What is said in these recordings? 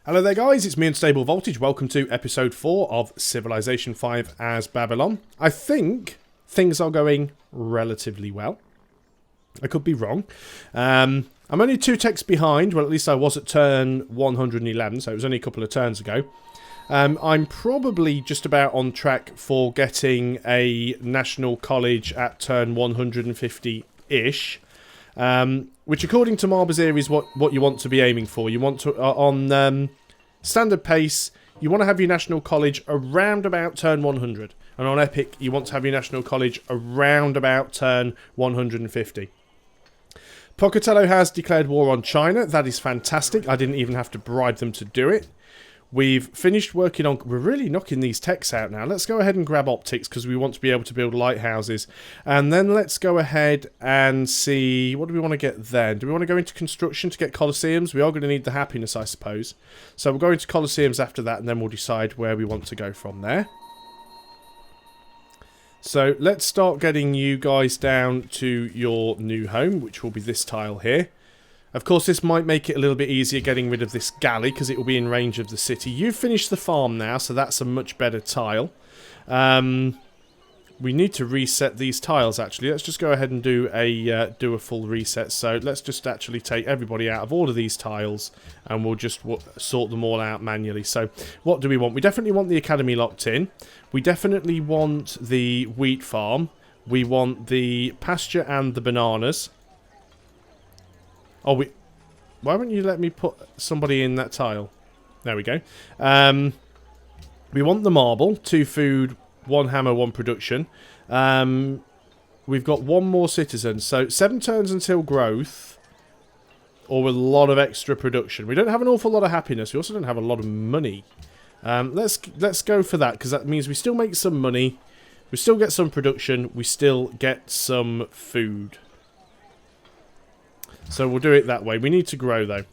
Hello there guys, it's me Unstable Voltage. Welcome to episode 4 of Civilization 5 as Babylon. I think things are going relatively well. I could be wrong. I'm only 2 techs behind, well at least I was at turn 111, so it was only a couple of turns ago. I'm probably just about on track for getting a national college at turn 150-ish. Which according to Marbazier is what you want to be aiming for. You want to, on standard pace, you want to have your national college around about turn 100. And on epic, you want to have your national college around about turn 150. Pocatello has declared war on China. That is fantastic. I didn't even have to bribe them to do it. We've finished working on... We're really knocking these techs out now. Let's go ahead and grab optics because we want to be able to build lighthouses. And then let's go ahead and see... What do we want to get then? Do we want to go into construction to get Colosseums? We are going to need the happiness, I suppose. So we'll go into Colosseums after that and then we'll decide where we want to go from there. So let's start getting you guys down to your new home, which will be this tile here. Of course, this might make it a little bit easier getting rid of this galley, because it will be in range of the city. You've finished the farm now, so that's a much better tile. We need to reset these tiles, actually. Let's just go ahead and do a full reset. So let's just actually take everybody out of all of these tiles, and we'll just sort them all out manually. So what do we want? We definitely want the academy locked in. We definitely want the wheat farm. We want the pasture and the bananas. Oh, why wouldn't you let me put somebody in that tile? There we go. We want the marble. 2 food, 1 hammer, 1 production. We've got 1 more citizen. So 7 turns until growth. Or a lot of extra production. We don't have an awful lot of happiness. We also don't have a lot of money. Let's go for that, because that means we still make some money. We still get some production. We still get some food. So we'll do it that way. We need to grow, though.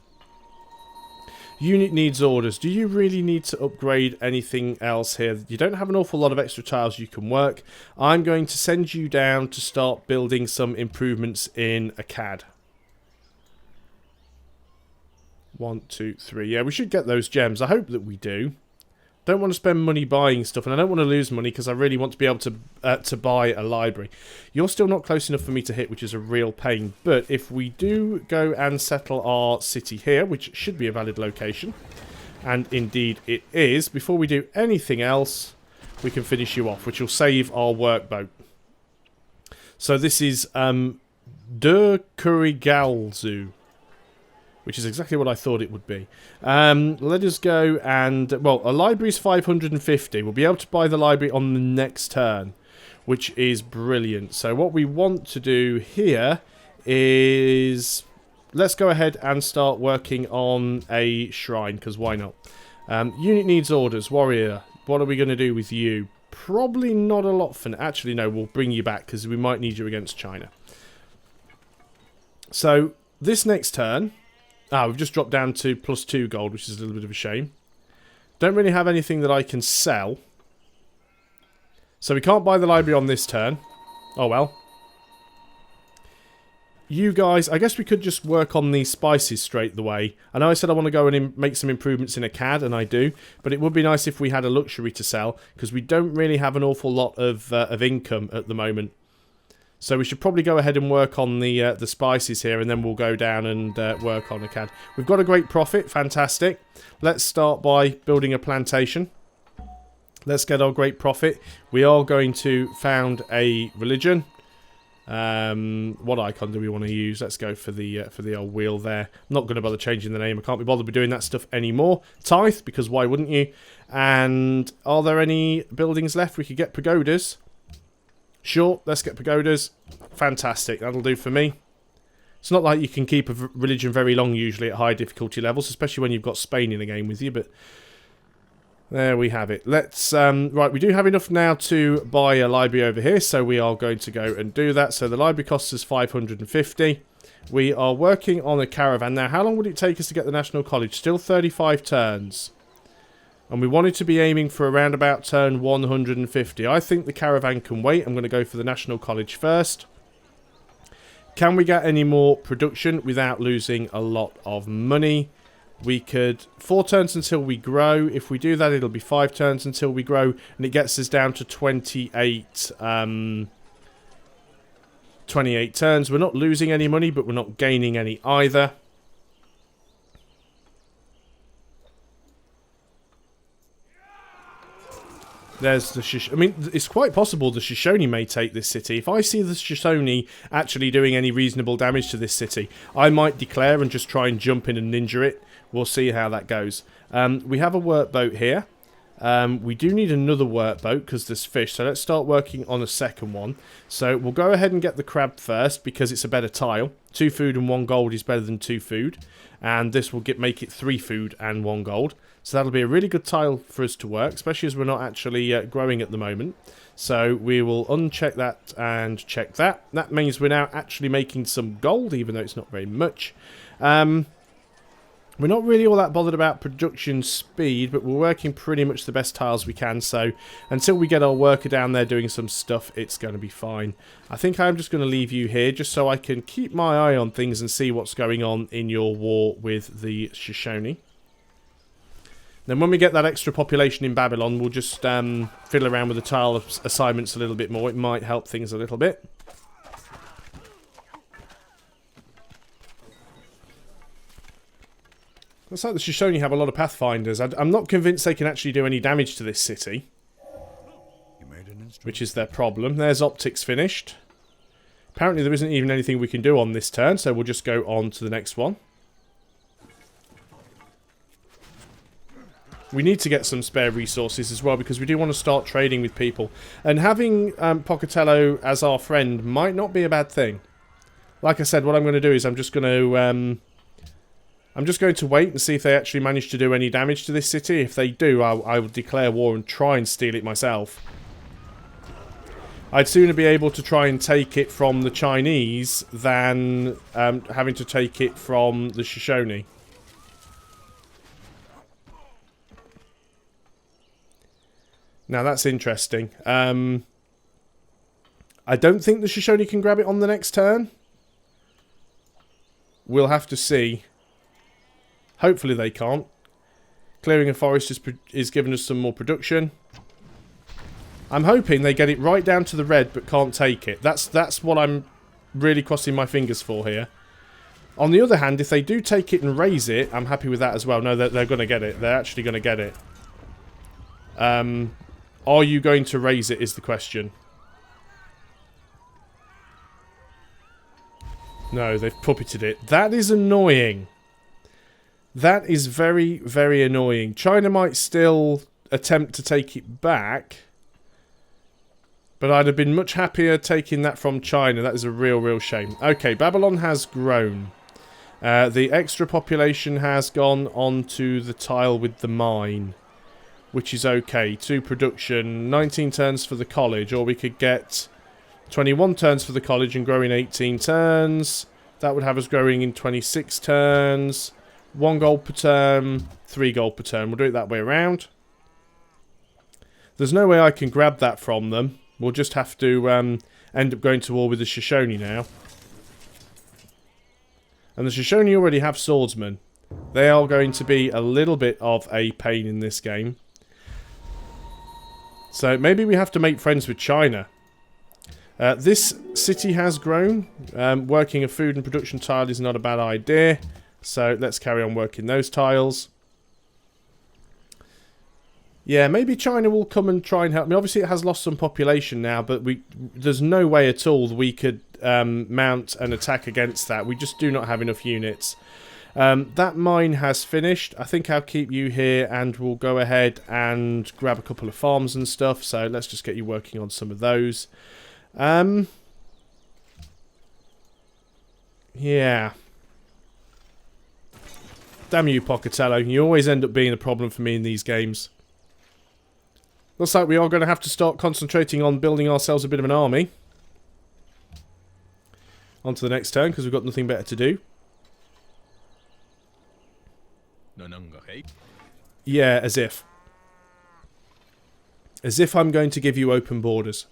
Unit needs orders. Do you really need to upgrade anything else here? You don't have an awful lot of extra tiles you can work. I'm going to send you down to start building some improvements in a CAD. 1, 2, 3. Yeah, we should get those gems. I hope that we do. Don't want to spend money buying stuff, and I don't want to lose money because I really want to be able to buy a library. You're still not close enough for me to hit, which is a real pain. But if we do go and settle our city here, which should be a valid location, and indeed it is, before we do anything else, we can finish you off, which will save our workboat. So this is De Kurigalzu, which is exactly what I thought it would be. Let us go and... Well, a library's 550. We'll be able to buy the library on the next turn, which is brilliant. So what we want to do here is... Let's go ahead and start working on a shrine, because why not? Unit needs orders. Warrior, what are we going to do with you? Probably not a lot for... Actually, no, we'll bring you back, because we might need you against China. So, this next turn... we've just dropped down to +2 gold, which is a little bit of a shame. Don't really have anything that I can sell. So we can't buy the library on this turn. Oh well. You guys, I guess we could just work on these spices straight the way. I know I said I want to go and make some improvements in a CAD, and I do. But it would be nice if we had a luxury to sell, because we don't really have an awful lot of income at the moment. So we should probably go ahead and work on the spices here, and then we'll go down and work on a CAD. We've got a great profit. Fantastic. Let's start by building a plantation. Let's get our great profit. We are going to found a religion. What icon do we want to use? Let's go for the old wheel there. I'm not going to bother changing the name. I can't be bothered with doing that stuff anymore. Tithe, because why wouldn't you? And are there any buildings left? We could get pagodas. Sure, let's get pagodas. Fantastic, that'll do for me. It's not like you can keep a religion very long usually at high difficulty levels, especially when you've got Spain in the game with you, but there we have it. Let's, right, we do have enough now to buy a library over here, so we are going to go and do that. So the library costs us 550. We are working on a caravan. Now, how long would it take us to get the National College? Still 35 turns. And we wanted to be aiming for around about turn 150. I think the caravan can wait. I'm going to go for the National College first. Can we get any more production without losing a lot of money? We could 4 turns until we grow. If we do that, it'll be 5 turns until we grow, and it gets us down to 28 turns. We're not losing any money, but we're not gaining any either. There's the I mean, it's quite possible the Shoshone may take this city. If I see the Shoshone actually doing any reasonable damage to this city, I might declare and just try and jump in and ninja it. We'll see how that goes. We have a workboat here. We do need another workboat because there's fish. So let's start working on a second one. So we'll go ahead and get the crab first because it's a better tile. 2 food and 1 gold is better than 2 food. And this will make it 3 food and 1 gold. So that'll be a really good tile for us to work, especially as we're not actually growing at the moment. So we will uncheck that and check that. That means we're now actually making some gold, even though it's not very much. We're not really all that bothered about production speed, but we're working pretty much the best tiles we can. So until we get our worker down there doing some stuff, it's going to be fine. I think I'm just going to leave you here just so I can keep my eye on things and see what's going on in your war with the Shoshone. Then when we get that extra population in Babylon, we'll just fiddle around with the tile assignments a little bit more. It might help things a little bit. Looks like the Shoshone have a lot of Pathfinders. I'm not convinced they can actually do any damage to this city, which is their problem. There's optics finished. Apparently there isn't even anything we can do on this turn, so we'll just go on to the next one. We need to get some spare resources as well because we do want to start trading with people. And having Pocatello as our friend might not be a bad thing. Like I said, what I'm going to do is I'm just going to wait and see if they actually manage to do any damage to this city. If they do, I will declare war and try and steal it myself. I'd sooner be able to try and take it from the Chinese than having to take it from the Shoshone. Now that's interesting. I don't think the Shoshone can grab it on the next turn. We'll have to see. Hopefully they can't. Clearing a forest is giving us some more production. I'm hoping they get it right down to the red but can't take it. That's what I'm really crossing my fingers for here. On the other hand, if they do take it and raise it, I'm happy with that as well. No, they're going to get it. They're actually going to get it. Are you going to raise it is the question. No, they've puppeted it. That is annoying. That is very, very annoying. China might still attempt to take it back. But I'd have been much happier taking that from China. That is a real, real shame. Okay, Babylon has grown. The extra population has gone onto the tile with the mine. Which is okay. 2 production, 19 turns for the college, or we could get 21 turns for the college and grow in 18 turns. That would have us growing in 26 turns. 1 gold per term, 3 gold per term. We'll do it that way around. There's no way I can grab that from them. We'll just have to end up going to war with the Shoshone now. And the Shoshone already have swordsmen. They are going to be a little bit of a pain in this game. So maybe we have to make friends with China. This city has grown. Working a food and production tile is not a bad idea. So let's carry on working those tiles. Yeah, maybe China will come and try and help me. Obviously it has lost some population now, but there's no way at all we could mount an attack against that. We just do not have enough units. That mine has finished. I think I'll keep you here and we'll go ahead and grab a couple of farms and stuff. So let's just get you working on some of those. Yeah. Damn you, Pocatello. You always end up being a problem for me in these games. Looks like we are going to have to start concentrating on building ourselves a bit of an army. On to the next turn, because we've got nothing better to do. Yeah, as if. As if I'm going to give you open borders.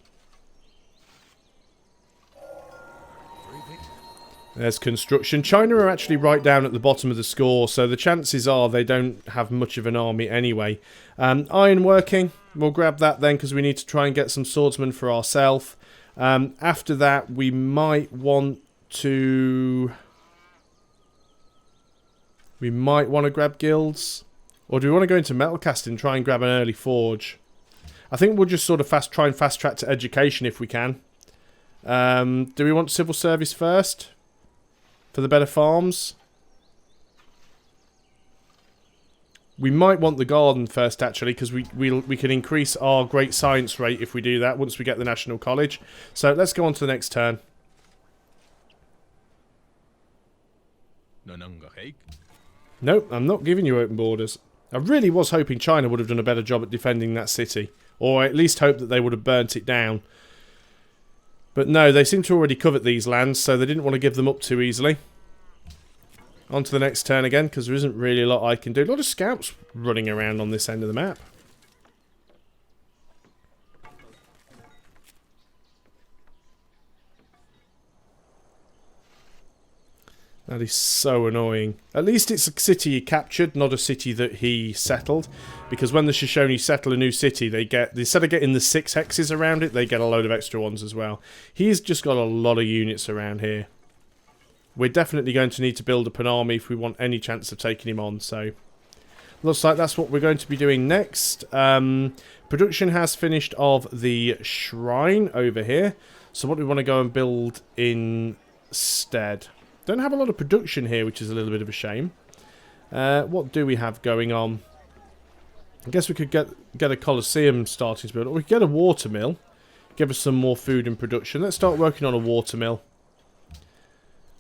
There's construction. China are actually right down at the bottom of the score, so the chances are they don't have much of an army anyway. Iron working. We'll grab that then because we need to try and get some swordsmen for ourselves. After that, we might want to... grab guilds. Or do we want to go into metal casting and try and grab an early forge? I think we'll just sort of try and fast track to education if we can. Do we want civil service first? For the better farms? We might want the garden first, actually, because we can increase our great science rate if we do that once we get the National College. So let's go on to the next turn. Nope, I'm not giving you open borders. I really was hoping China would have done a better job at defending that city. Or at least hope that they would have burnt it down. But no, they seem to already covet these lands, so they didn't want to give them up too easily. On to the next turn again, because there isn't really a lot I can do. A lot of scouts running around on this end of the map. That is so annoying. At least it's a city he captured, not a city that he settled. Because when the Shoshone settle a new city, they get, instead of getting the 6 hexes around it, they get a load of extra ones as well. He's just got a lot of units around here. We're definitely going to need to build up an army if we want any chance of taking him on. So, looks like that's what we're going to be doing next. Production has finished of the shrine over here. So what do we want to go and build instead? Don't have a lot of production here, which is a little bit of a shame. What do we have going on? I guess we could get a Colosseum starting to build. Or we could get a watermill. Give us some more food and production. Let's start working on a watermill.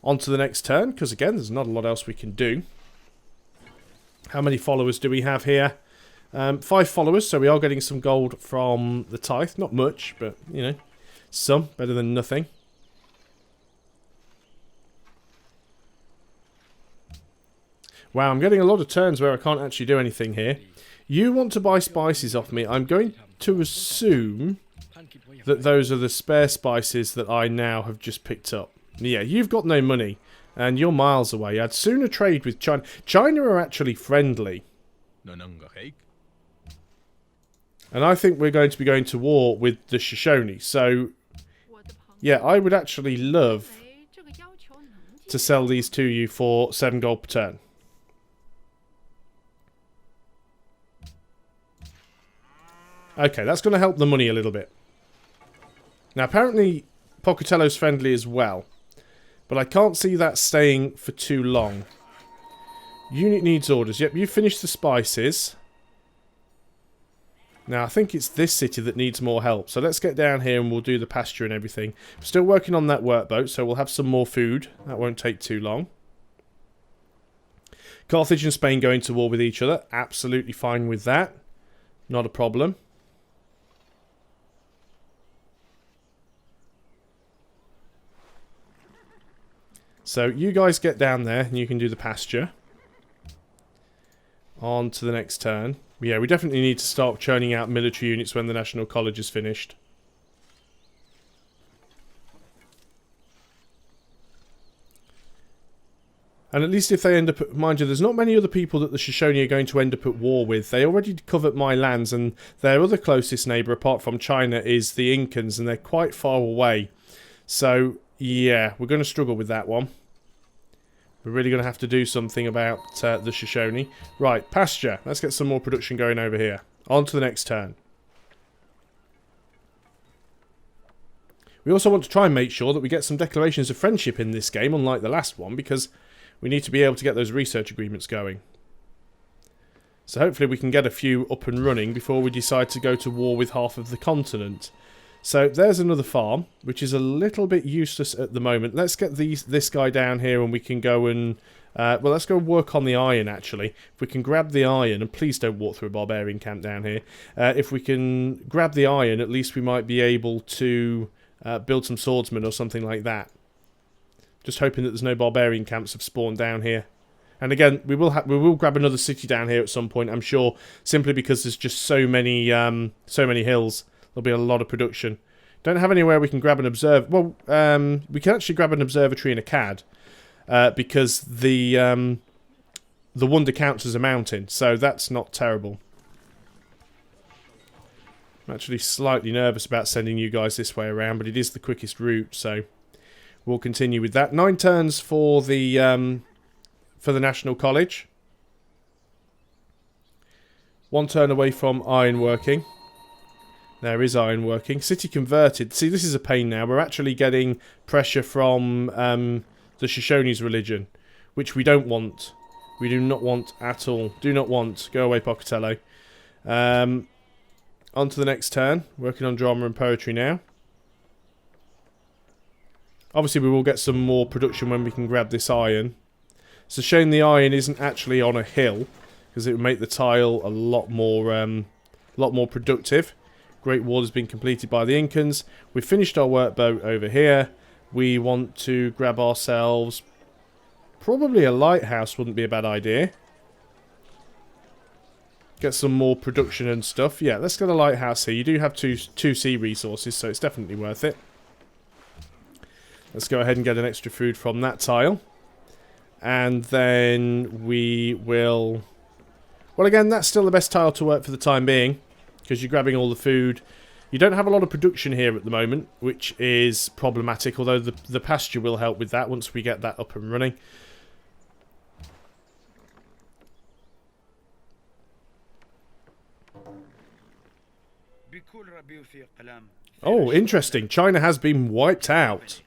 On to the next turn, because again, there's not a lot else we can do. How many followers do we have here? 5 followers, so we are getting some gold from the tithe. Not much, but, you know, some. Better than nothing. Wow, I'm getting a lot of turns where I can't actually do anything here. You want to buy spices off me. I'm going to assume that those are the spare spices that I now have just picked up. Yeah, you've got no money, and you're miles away. I'd sooner trade with China. China are actually friendly. And I think we're going to be going to war with the Shoshone. So, yeah, I would actually love to sell these to you for 7 gold per turn. Okay, that's going to help the money a little bit. Now, apparently, Pocatello's friendly as well. But I can't see that staying for too long. Unit needs orders. Yep, you finished the spices. Now, I think it's this city that needs more help. So let's get down here and we'll do the pasture and everything. We're still working on that workboat, so we'll have some more food. That won't take too long. Carthage and Spain going to war with each other. Absolutely fine with that. Not a problem. So you guys get down there and you can do the pasture. On to the next turn. Yeah, we definitely need to start churning out military units when the National College is finished. And at least if they end up... Mind you, there's not many other people that the Shoshone are going to end up at war with. They already covet my lands, and their other closest neighbour, apart from China, is the Incans, and they're quite far away. So... yeah, we're going to struggle with that one. We're really going to have to do something about the Shoshone. Right, pasture. Let's get some more production going over here. On to the next turn. We also want to try and make sure that we get some declarations of friendship in this game, unlike the last one, because we need to be able to get those research agreements going. So hopefully we can get a few up and running before we decide to go to war with half of the continent. So there's another farm, which is a little bit useless at the moment. Let's get this guy down here and we can go and... well, let's go work on the iron, actually. If we can grab the iron, and please don't walk through a barbarian camp down here. If we can grab the iron, at least we might be able to build some swordsmen or something like that. Just hoping that there's no barbarian camps have spawned down here. And again, we will grab another city down here at some point, I'm sure, simply because there's just so many hills. There'll be a lot of production. Don't have anywhere we can grab an observer. Well, we can actually grab an observatory and a CAD. because the wonder counts as a mountain, so that's not terrible. I'm actually slightly nervous about sending you guys this way around, but it is the quickest route, so we'll continue with that. 9 turns for the National College. 1 turn away from ironworking. There is ironworking. City converted. See, this is a pain now. We're actually getting pressure from the Shoshone's religion, which we don't want. We do not want at all. Do not want. Go away, Pocatello. On to the next turn. Working on drama and poetry now. Obviously, we will get some more production when we can grab this iron. It's a shame the iron isn't actually on a hill, because it would make the tile a lot more productive. Great Wall has been completed by the Incans. We've finished our workboat over here. We want to grab ourselves... Probably a lighthouse wouldn't be a bad idea. Get some more production and stuff. Yeah, let's get a lighthouse here. You do have two sea resources, so it's definitely worth it. Let's go ahead and get an extra food from that tile. And then we will... Well, again, that's still the best tile to work for the time being, because you're grabbing all the food. You don't have a lot of production here at the moment, which is problematic, although the pasture will help with that once we get that up and running. Oh, interesting. China has been wiped out.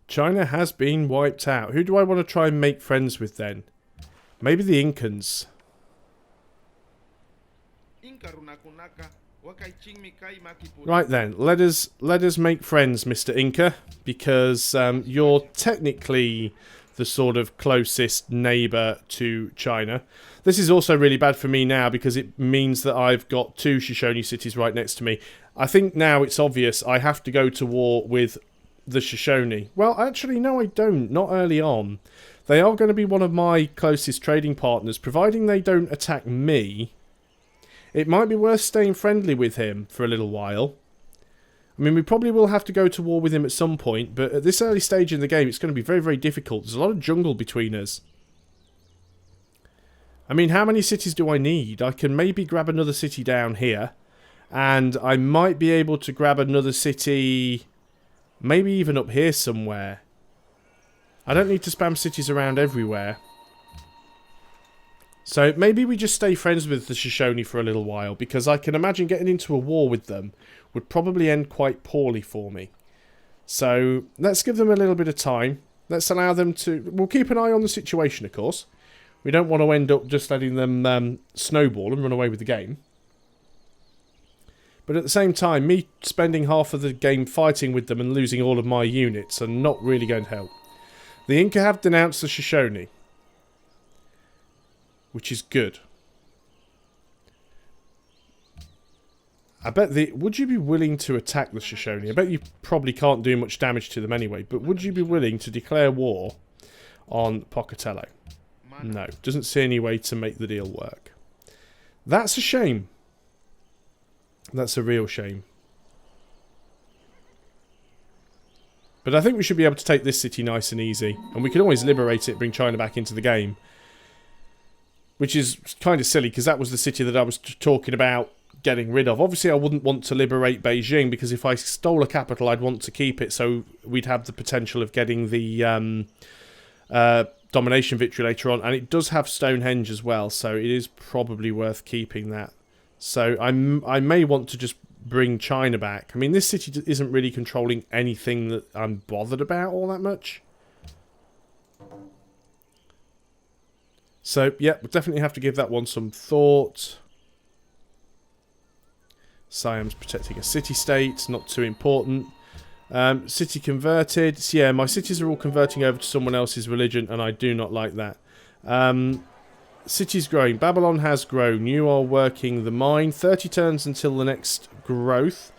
China has been wiped out. Who do I want to try and make friends with then? Maybe the Incans. Right then, let us make friends, Mr. Inca, because you're technically the sort of closest neighbour to China. This is also really bad for me now because it means that I've got 2 Shoshone cities right next to me. I think now it's obvious I have to go to war with the Shoshone. Well, actually, no, I don't. Not early on. They are going to be one of my closest trading partners, providing they don't attack me. It might be worth staying friendly with him for a little while. I mean, we probably will have to go to war with him at some point, but at this early stage in the game, it's going to be very, very difficult. There's a lot of jungle between us. I mean, how many cities do I need? I can maybe grab another city down here, and I might be able to grab another city, maybe even up here somewhere. I don't need to spam cities around everywhere. So maybe we just stay friends with the Shoshone for a little while, because I can imagine getting into a war with them would probably end quite poorly for me. So let's give them a little bit of time. Let's allow them to... We'll keep an eye on the situation, of course. We don't want to end up just letting them snowball and run away with the game. But at the same time, me spending half of the game fighting with them and losing all of my units are not really going to help. The Inca have denounced the Shoshone, which is good. I bet would you be willing to attack the Shoshone? I bet you probably can't do much damage to them anyway, but would you be willing to declare war on Pocatello? No, doesn't see any way to make the deal work. That's a shame. That's a real shame. But I think we should be able to take this city nice and easy. And we can always liberate it, bring China back into the game. Which is kind of silly, because that was the city that I was talking about getting rid of. Obviously, I wouldn't want to liberate Beijing, because if I stole a capital, I'd want to keep it, so we'd have the potential of getting the domination victory later on. And it does have Stonehenge as well, so it is probably worth keeping that. So I may want to just bring China back. I mean, this city isn't really controlling anything that I'm bothered about all that much. So, yeah, we'll definitely have to give that one some thought. Siam's protecting a city-state, not too important. City converted. So, yeah, my cities are all converting over to someone else's religion, and I do not like that. Cities growing. Babylon has grown. You are working the mine. 30 turns until the next growth,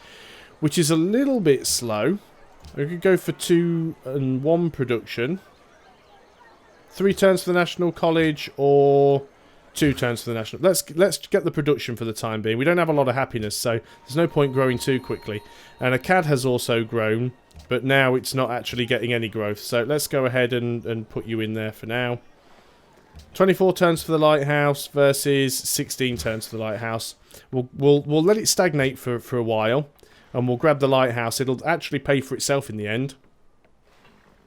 which is a little bit slow. We could go for 2 and 1 production. 3 turns for the National College, or 2 turns for the national. Let's get the production for the time being. We don't have a lot of happiness, so there's no point growing too quickly. And a CAD has also grown, but now it's not actually getting any growth. So let's go ahead and put you in there for now. 24 turns for the lighthouse versus 16 turns for the lighthouse. We'll let it stagnate for a while, and we'll grab the lighthouse. It'll actually pay for itself in the end,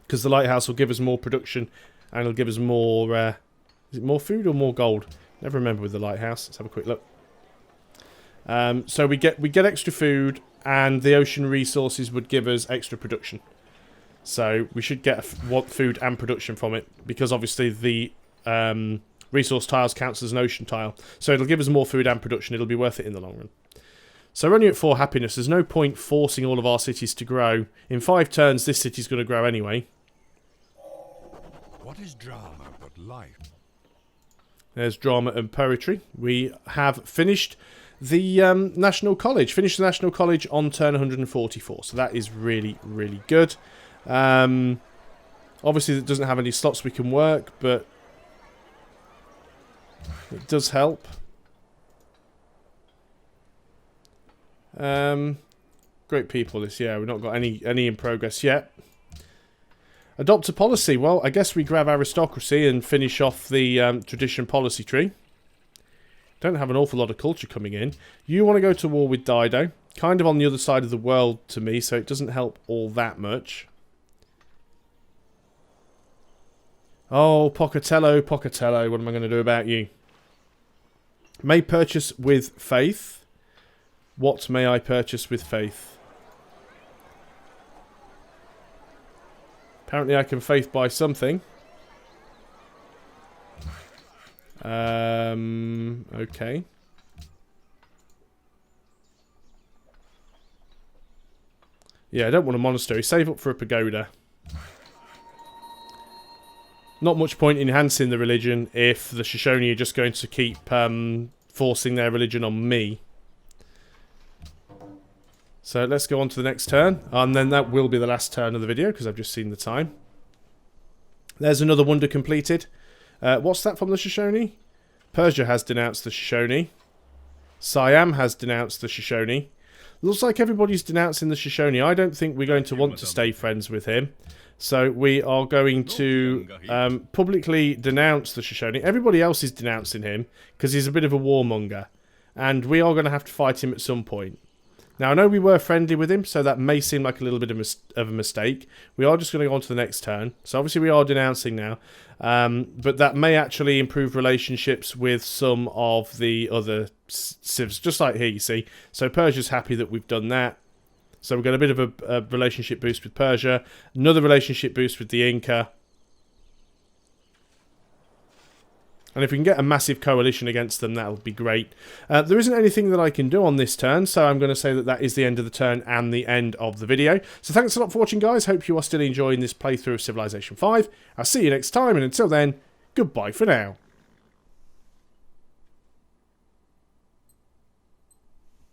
because the lighthouse will give us more production, and it'll give us more. Is it more food or more gold? Never remember with the lighthouse. Let's have a quick look. So we get extra food, and the ocean resources would give us extra production. So we should get food and production from it, because obviously the resource tiles counts as an ocean tile. So it'll give us more food and production. It'll be worth it in the long run. So we're only at 4 happiness. There's no point forcing all of our cities to grow. In 5 turns, this city's going to grow anyway. What is drama but life? There's drama and poetry. We have finished the National College. Finished the National College on turn 144. So that is really, really good. Obviously, it doesn't have any slots we can work, but it does help. Great people this year. We've not got any in progress yet. Adopt a policy. Well, I guess we grab aristocracy and finish off the tradition policy tree. Don't have an awful lot of culture coming in. You want to go to war with Dido. Kind of on the other side of the world to me, so it doesn't help all that much. Oh, Pocatello, Pocatello. What am I going to do about you? May purchase with faith. What may I purchase with faith? Apparently I can faith buy something. Okay. Yeah, I don't want a monastery. Save up for a pagoda. Not much point in enhancing the religion if the Shoshone are just going to keep forcing their religion on me. So let's go on to the next turn, and then that will be the last turn of the video, because I've just seen the time. There's another wonder completed. What's that from the Shoshone? Persia has denounced the Shoshone. Siam has denounced the Shoshone. Looks like everybody's denouncing the Shoshone. I don't think we're going to want to stay friends with him. So we are going to publicly denounce the Shoshone. Everybody else is denouncing him, because he's a bit of a warmonger. And we are going to have to fight him at some point. Now, I know we were friendly with him, so that may seem like a little bit of a mistake. We are just going to go on to the next turn. So, obviously, we are denouncing now. But that may actually improve relationships with some of the other civs, just like here, you see. So, Persia's happy that we've done that. So, we've got a bit of a relationship boost with Persia. Another relationship boost with the Inca. And if we can get a massive coalition against them, that'll be great. There isn't anything that I can do on this turn, so I'm going to say that that is the end of the turn and the end of the video. So thanks a lot for watching, guys. Hope you are still enjoying this playthrough of Civilization 5. I'll see you next time, and until then, goodbye for now.